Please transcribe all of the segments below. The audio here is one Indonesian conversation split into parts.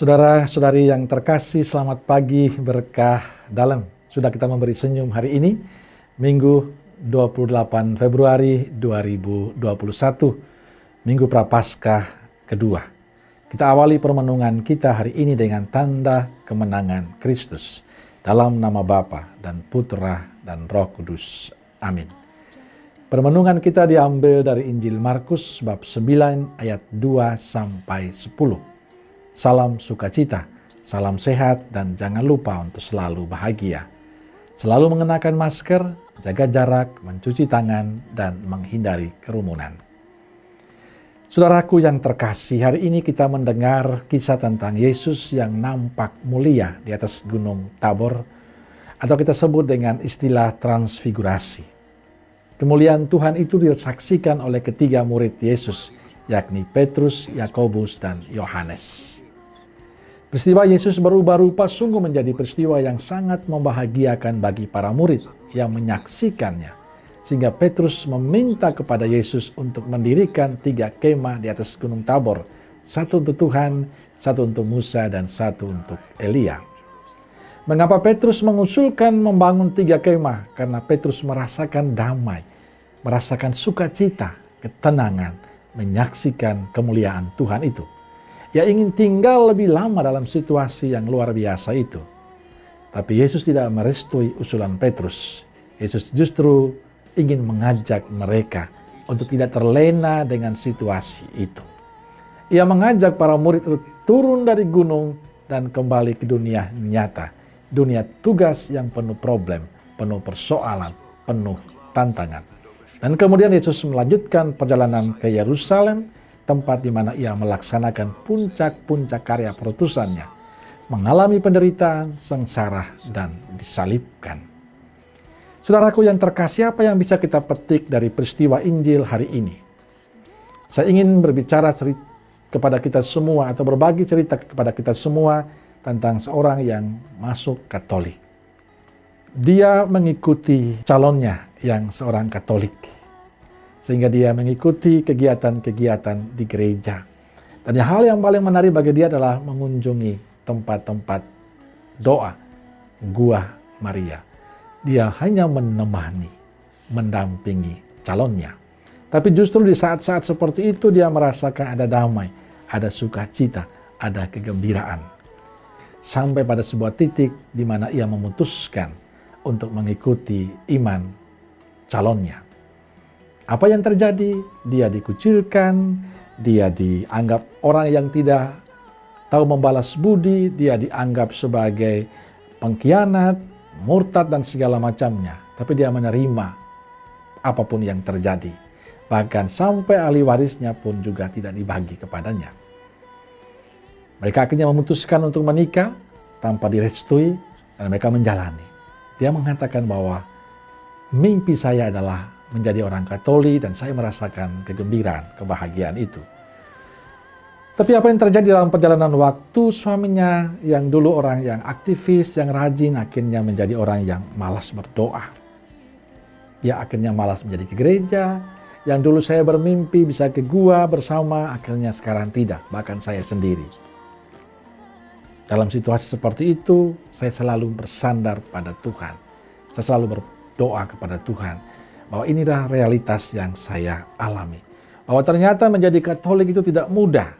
Saudara-saudari yang terkasih, selamat pagi, berkah dalam. Sudah kita memberi senyum hari ini, Minggu 28 Februari 2021, Minggu Prapaskah kedua. Kita awali permenungan kita hari ini dengan tanda kemenangan Kristus. Dalam nama Bapa dan Putra dan Roh Kudus. Amin. Permenungan kita diambil dari Injil Markus bab 9 ayat 2 sampai 10. Salam sukacita, salam sehat, dan jangan lupa untuk selalu bahagia. Selalu mengenakan masker, jaga jarak, mencuci tangan, dan menghindari kerumunan. Saudaraku yang terkasih, hari ini kita mendengar kisah tentang Yesus yang nampak mulia di atas Gunung Tabor, atau kita sebut dengan istilah transfigurasi. Kemuliaan Tuhan itu disaksikan oleh ketiga murid Yesus, yakni Petrus, Yakobus, dan Yohanes. Peristiwa Yesus berubah rupa sungguh menjadi peristiwa yang sangat membahagiakan bagi para murid yang menyaksikannya. Sehingga Petrus meminta kepada Yesus untuk mendirikan 3 kemah di atas Gunung Tabor. 1 untuk Tuhan, 1 untuk Musa, dan 1 untuk Elia. Mengapa Petrus mengusulkan membangun 3 kemah? Karena Petrus merasakan damai, merasakan sukacita, ketenangan, menyaksikan kemuliaan Tuhan itu. Ia ingin tinggal lebih lama dalam situasi yang luar biasa itu. Tapi Yesus tidak merestui usulan Petrus. Yesus justru ingin mengajak mereka untuk tidak terlena dengan situasi itu. Ia mengajak para murid untuk turun dari gunung dan kembali ke dunia nyata. Dunia tugas yang penuh problem, penuh persoalan, penuh tantangan. Dan kemudian Yesus melanjutkan perjalanan ke Yerusalem, tempat di mana ia melaksanakan puncak-puncak karya perutusannya, mengalami penderitaan, sengsara, dan disalibkan. Saudaraku yang terkasih, apa yang bisa kita petik dari peristiwa Injil hari ini? Saya ingin berbicara kepada kita semua atau berbagi cerita kepada kita semua tentang seorang yang masuk Katolik. Dia mengikuti calonnya yang seorang Katolik, sehingga dia mengikuti kegiatan-kegiatan di gereja. Dan hal yang paling menarik bagi dia adalah mengunjungi tempat-tempat doa, Gua Maria. Dia hanya menemani, mendampingi calonnya. Tapi justru di saat-saat seperti itu dia merasakan ada damai, ada sukacita, ada kegembiraan. Sampai pada sebuah titik di mana ia memutuskan untuk mengikuti iman calonnya. Apa yang terjadi? Dia dikucilkan, dia dianggap orang yang tidak tahu membalas budi, dia dianggap sebagai pengkhianat, murtad, dan segala macamnya. Tapi dia menerima apapun yang terjadi. Bahkan sampai ahli warisnya pun juga tidak dibagi kepadanya. Mereka akhirnya memutuskan untuk menikah tanpa direstui, dan mereka menjalani. Dia mengatakan bahwa mimpi saya adalah menjadi orang Katolik dan saya merasakan kegembiraan, kebahagiaan itu. Tapi apa yang terjadi dalam perjalanan waktu, suaminya yang dulu orang yang aktivis, yang rajin, akhirnya menjadi orang yang malas berdoa. Dia akhirnya malas menjadi ke gereja. Yang dulu saya bermimpi bisa ke gua bersama, akhirnya sekarang tidak, bahkan saya sendiri. Dalam situasi seperti itu, saya selalu bersandar pada Tuhan. Saya selalu berdoa kepada Tuhan bahwa inilah realitas yang saya alami. Bahwa ternyata menjadi Katolik itu tidak mudah.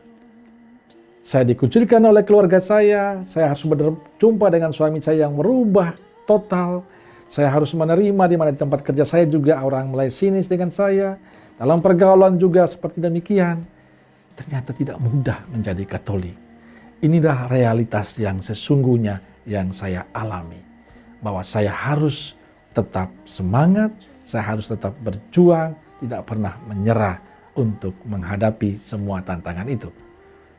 Saya dikucilkan oleh keluarga saya harus berjumpa dengan suami saya yang merubah total. Saya harus menerima di mana di tempat kerja saya juga orang mulai sinis dengan saya. Dalam pergaulan juga seperti demikian. Ternyata tidak mudah menjadi Katolik. Inilah realitas yang sesungguhnya yang saya alami. Bahwa saya harus tetap semangat, saya harus tetap berjuang, tidak pernah menyerah untuk menghadapi semua tantangan itu.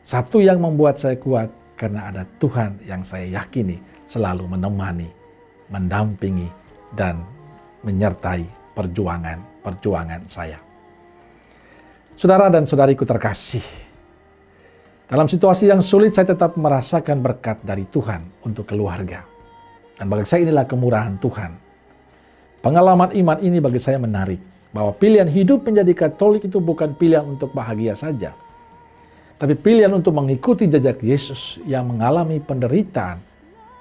Satu yang membuat saya kuat, karena ada Tuhan yang saya yakini selalu menemani, mendampingi, dan menyertai perjuangan saya. Saudara dan saudariku terkasih, dalam situasi yang sulit saya tetap merasakan berkat dari Tuhan untuk keluarga. Dan bagi saya inilah kemurahan Tuhan. Pengalaman iman ini bagi saya menarik. Bahwa pilihan hidup menjadi Katolik itu bukan pilihan untuk bahagia saja. Tapi pilihan untuk mengikuti jejak Yesus yang mengalami penderitaan,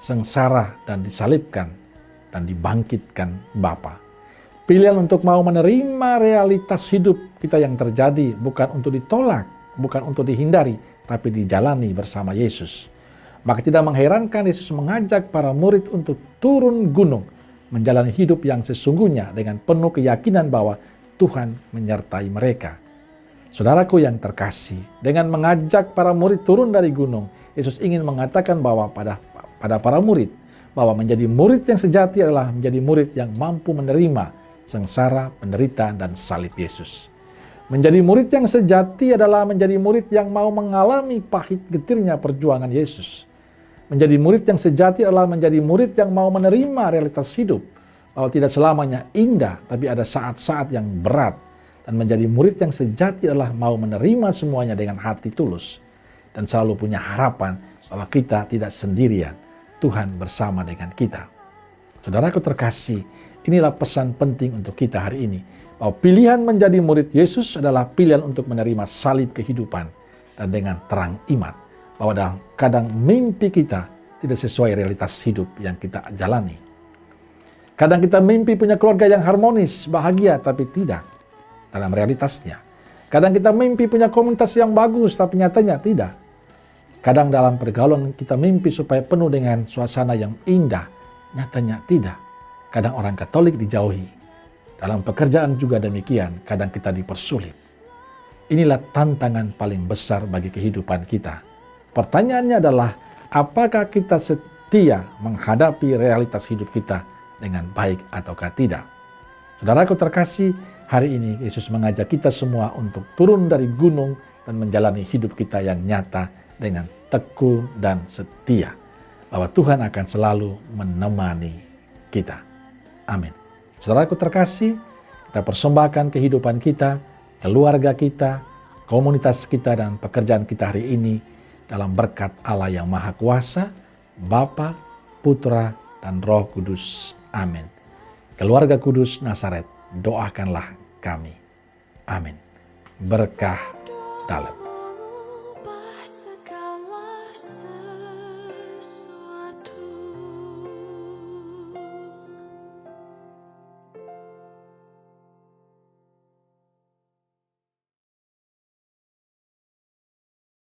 sengsara, dan disalibkan, dan dibangkitkan Bapa. Pilihan untuk mau menerima realitas hidup kita yang terjadi, bukan untuk ditolak, bukan untuk dihindari, tapi dijalani bersama Yesus. Maka tidak mengherankan Yesus mengajak para murid untuk turun gunung, menjalani hidup yang sesungguhnya dengan penuh keyakinan bahwa Tuhan menyertai mereka. Saudaraku yang terkasih, dengan mengajak para murid turun dari gunung, Yesus ingin mengatakan bahwa pada para murid, bahwa menjadi murid yang sejati adalah menjadi murid yang mampu menerima sengsara, penderitaan, dan salib Yesus. Menjadi murid yang sejati adalah menjadi murid yang mau mengalami pahit getirnya perjuangan Yesus. Menjadi murid yang sejati adalah menjadi murid yang mau menerima realitas hidup, bahwa tidak selamanya indah, tapi ada saat-saat yang berat. Dan menjadi murid yang sejati adalah mau menerima semuanya dengan hati tulus, dan selalu punya harapan bahwa kita tidak sendirian, Tuhan bersama dengan kita. Saudaraku terkasih, inilah pesan penting untuk kita hari ini, bahwa pilihan menjadi murid Yesus adalah pilihan untuk menerima salib kehidupan dan dengan terang iman, bahwa dalam kadang mimpi kita tidak sesuai realitas hidup yang kita jalani. Kadang kita mimpi punya keluarga yang harmonis, bahagia, tapi tidak dalam realitasnya. Kadang kita mimpi punya komunitas yang bagus, tapi nyatanya tidak. Kadang dalam pergaulan kita mimpi supaya penuh dengan suasana yang indah, nyatanya tidak. Kadang orang Katolik dijauhi. Dalam pekerjaan juga demikian, kadang kita dipersulit. Inilah tantangan paling besar bagi kehidupan kita. Pertanyaannya adalah, apakah kita setia menghadapi realitas hidup kita dengan baik ataukah tidak? Saudaraku terkasih, hari ini Yesus mengajak kita semua untuk turun dari gunung dan menjalani hidup kita yang nyata dengan teguh dan setia, bahwa Tuhan akan selalu menemani kita. Amin. Saudaraku terkasih, kita persembahkan kehidupan kita, keluarga kita, komunitas kita, dan pekerjaan kita hari ini dalam berkat Allah yang Maha Kuasa, Bapa, Putra, dan Roh Kudus. Amin. Keluarga Kudus Nazaret, doakanlah kami. Amin. Berkah dalam.